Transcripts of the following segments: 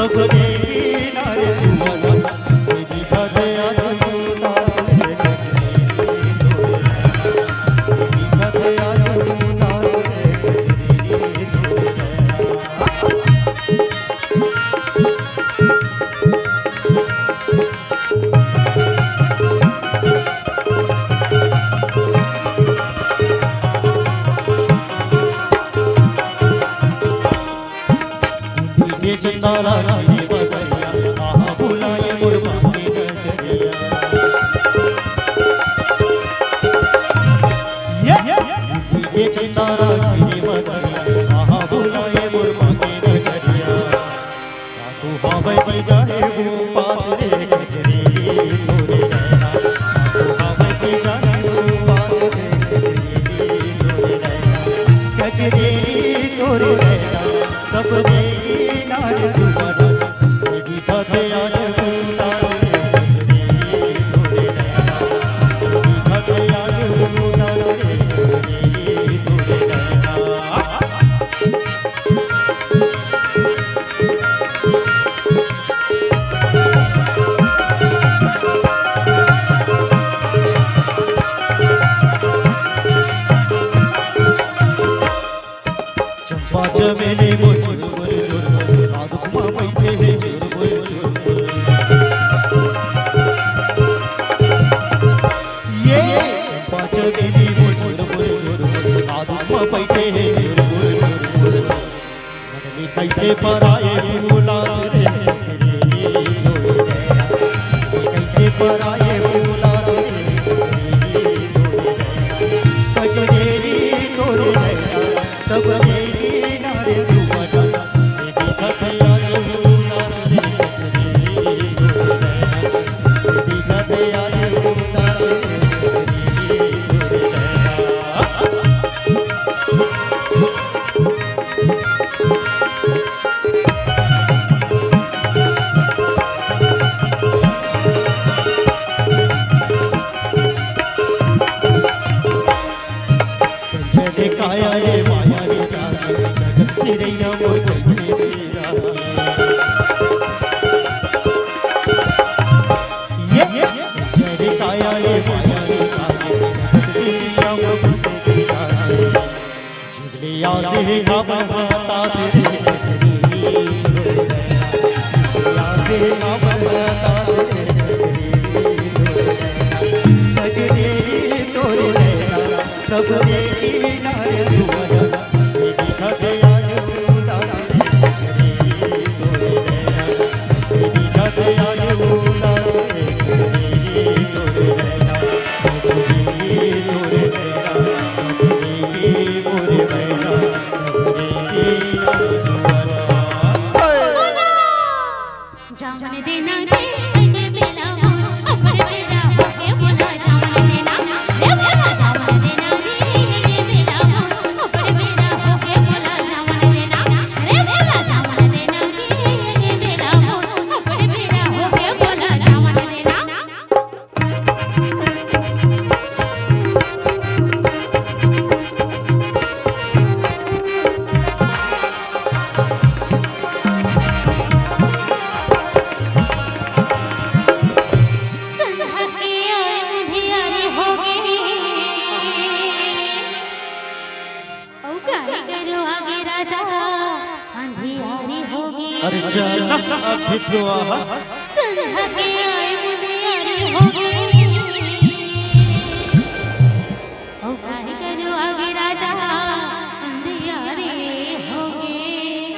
सब देवी नारे सुमना तेरी कथया जमुना रे तेरी कथया जमुना रे चितारा रे बगैया आहा बुलाए मुर्मा की नजरिया ये चितारा रे बगैया आहा बुलाए मुर्मा की नजरिया तू हवे की जाए वो पास रे गजरे तोरे रहना तू हवे की जाए वो पास रे गजरे तोरे रहना सब देवी नारे सुमना तेरी कथया जमुना रे तोरे रहना तेरी कथया जमुना रे तोरे रहना चंपा चमेली वो चुलबुल चुलबुल राधुमा बैठे हैं चुलबुल चुलबुल ये चंपा चमेली वो चुलबुल चुलबुल राधुमा बैठे हैं चुलबुल चुलबुल लगने कैसे पराए उलास रे कैसे पराए उलास रे कजरेरी तोरे रहना सब देवी नारे सुमना तेरी कथया जमुना रे तेरी कथया जमुना रे जय काया रे माया रे सारा जगत से रैया मोर कैसे तेरा ये जय काया रे माया रे सारा जगत से रैया मोर कैसे तेरा जिगलिया से हम माता से रे जिगलिया से हम माता से रे तोरे रहना सब देवी नारे सुमना तेरी कथया जमुना रे तोरे रहना तेरी कथया जमुना रे तोरे रहना देवी तोरे रहना देवी मोरे रहना देवी नारे सुमना जामन देना रे अने बेला मोर अपने बेला होके बोला जामन देना रे बोला जामन देना रे अने बेला मोर अपने बेला होके बोला जामन देना रे बोला जामन देना रे अने बेला मोर अपने बेला होके बोला जामन देना संझा के आए अंधियारी हो गई ओ गाय करो आगे राजा अंधियारी हो गई अरे चल अभी तो आहा संझा के आए अंधियारी हो गई ओ गाय करो आगे राजा अंधियारी हो गई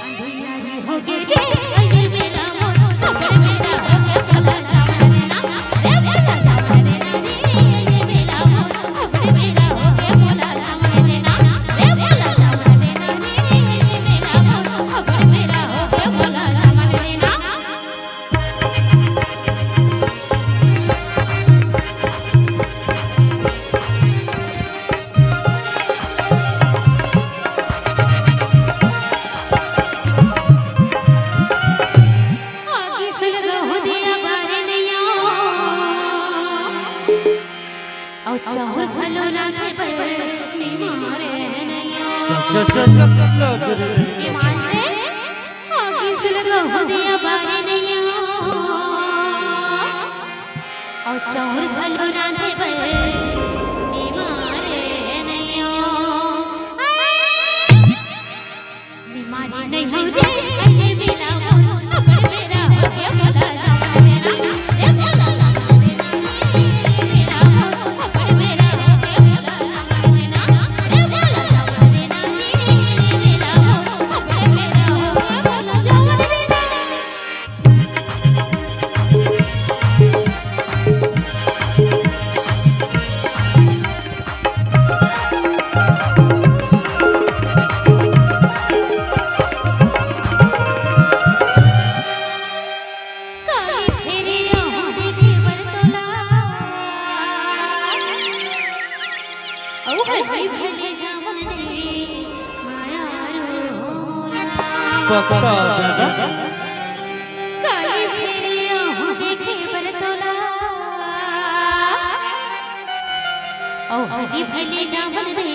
अंधियारी हो गई रे अये मेरा मोर अपने मेरा होके बोला जामन देना रे बोला जामन देना रे अये मेरा मोर अपने मेरा होके बोला जामन देना रे बोला जामन देना रे अये मेरा मोर अपने मेरा होके बोला जामन देना आगे सुलगा हो दिया बारे नैया और चावल खलो रात पर निमारे नैया चल चल चल चल रे ईमान से हो दिया बारे नैया और चौर घलो रांधे बर निमारे नैया निमारे नहीं हो रे अने बेला मोर अपने बेरा हो गया मोला जावन देना रे मोला जावन देना रे बेला मोर अपने बेरा हो गया मोला जावन देना रे मोला जावन देना रे बेला मोर अपने बेरा हो गया मोला जावन देना काली फेरिया देखे बरतोला औ हाय हाय भले जावन दे माया रोला पक्का दादा काली फेरिया देखे बरतोला औ हदी भले जावन दे